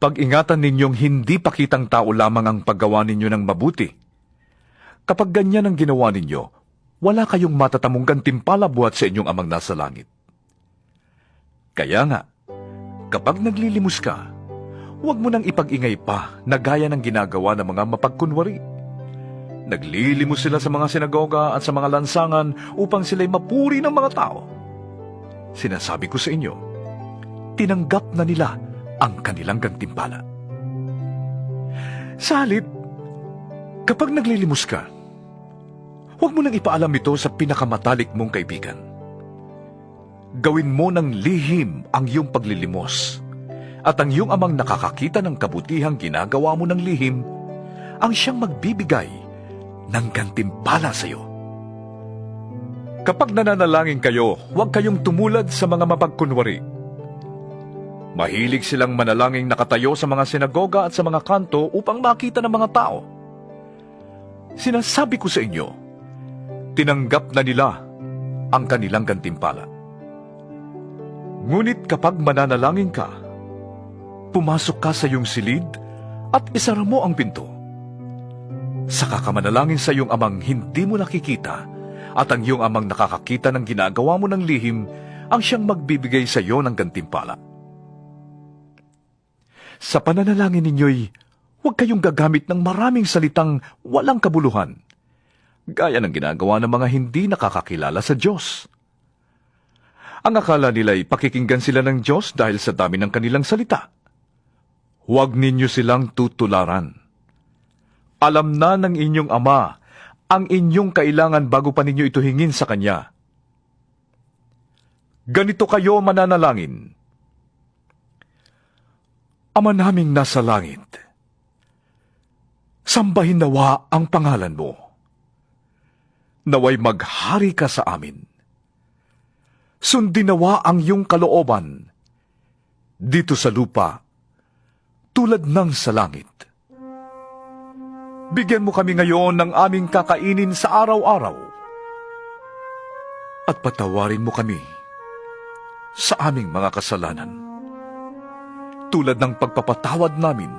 Pag-ingatan ninyong hindi pakitang tao lamang ang paggawa ninyo ng mabuti. Kapag ganyan ang ginawa ninyo, wala kayong matatamong gantimpala buhat sa inyong amang nasa langit. Kaya nga, kapag naglilimos ka, huwag mo nang ipag-ingay pa na gaya ng ginagawa ng mga mapagkunwari. Naglilimos sila sa mga sinagoga at sa mga lansangan upang sila'y mapuri ng mga tao. Sinasabi ko sa inyo, tinanggap na nila ang kanilang gantimpala. Sa halip, kapag naglilimos ka, huwag mo nang ipaalam ito sa pinakamatalik mong kaibigan. Gawin mo ng lihim ang iyong paglilimos, at ang iyong amang nakakakita ng kabutihang ginagawa mo ng lihim, ang siyang magbibigay ng gantimpala sa iyo. Kapag nananalangin kayo, huwag kayong tumulad sa mga mapagkunwari. Mahilig silang manalangin nakatayo sa mga sinagoga at sa mga kanto upang makita ng mga tao. Sinasabi ko sa inyo, tinanggap na nila ang kanilang gantimpala. Ngunit kapag mananalangin ka, pumasok ka sa iyong silid at isara mo ang pinto. Saka ka manalangin sa iyong amang hindi mo nakikita, at ang iyong amang nakakakita ng ginagawa mo ng lihim ang siyang magbibigay sa iyo ng gantimpala. Sa pananalangin ninyo'y huwag kayong gagamit ng maraming salitang walang kabuluhan, gaya ng ginagawa ng mga hindi nakakakilala sa Diyos. Ang akala nila'y pakikinggan sila ng Diyos dahil sa dami ng kanilang salita. Huwag ninyo silang tutularan. Alam na ng inyong Ama ang inyong kailangan bago pa ninyo ito hingin sa Kanya. Ganito kayo mananalangin: Ama naming nasa langit, sambahin nawa ang pangalan mo. Naway maghari ka sa amin. Sundin nawa ang iyong kalooban dito sa lupa tulad ng sa langit. Bigyan mo kami ngayon ng aming kakainin sa araw-araw. At patawarin mo kami sa aming mga kasalanan, tulad ng pagpapatawad namin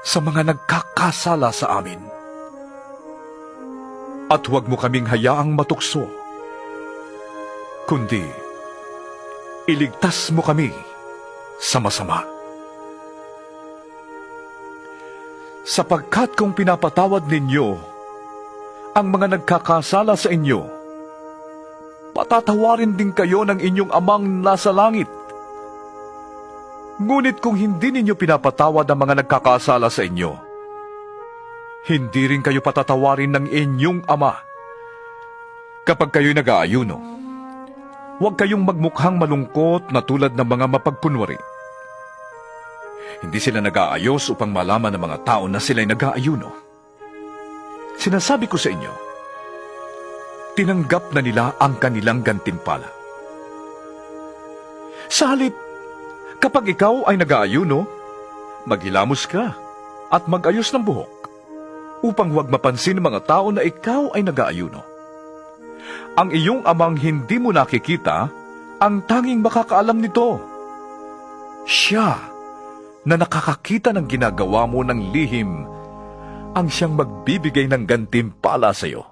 sa mga nagkakasala sa amin. At huwag mo kaming hayaang matukso, kundi iligtas mo kami sa masama. Sapagkat kung pinapatawad ninyo ang mga nagkakasala sa inyo, patatawarin din kayo ng inyong Amang nasa langit. Ngunit kung hindi ninyo pinapatawad ang mga nagkakasala sa inyo, hindi rin kayo patatawarin ng inyong Ama. Kapag kayo'y nag-aayuno, huwag kayong magmukhang malungkot na tulad ng mga mapagkunwari. Hindi sila nag-aayos upang malaman ng mga tao na sila'y nag-aayuno. Sinasabi ko sa inyo, tinanggap na nila ang kanilang gantimpala. Sa halip, kapag ikaw ay nag-aayuno, maghilamos ka at mag-ayos ng buhok, upang huwag mapansin ng mga tao na ikaw ay nag-aayuno. Ang iyong Amang hindi mo nakikita, ang tanging makakaalam nito. Siya na nakakakita ng ginagawa mo ng lihim, ang siyang magbibigay ng gantimpala sa iyo.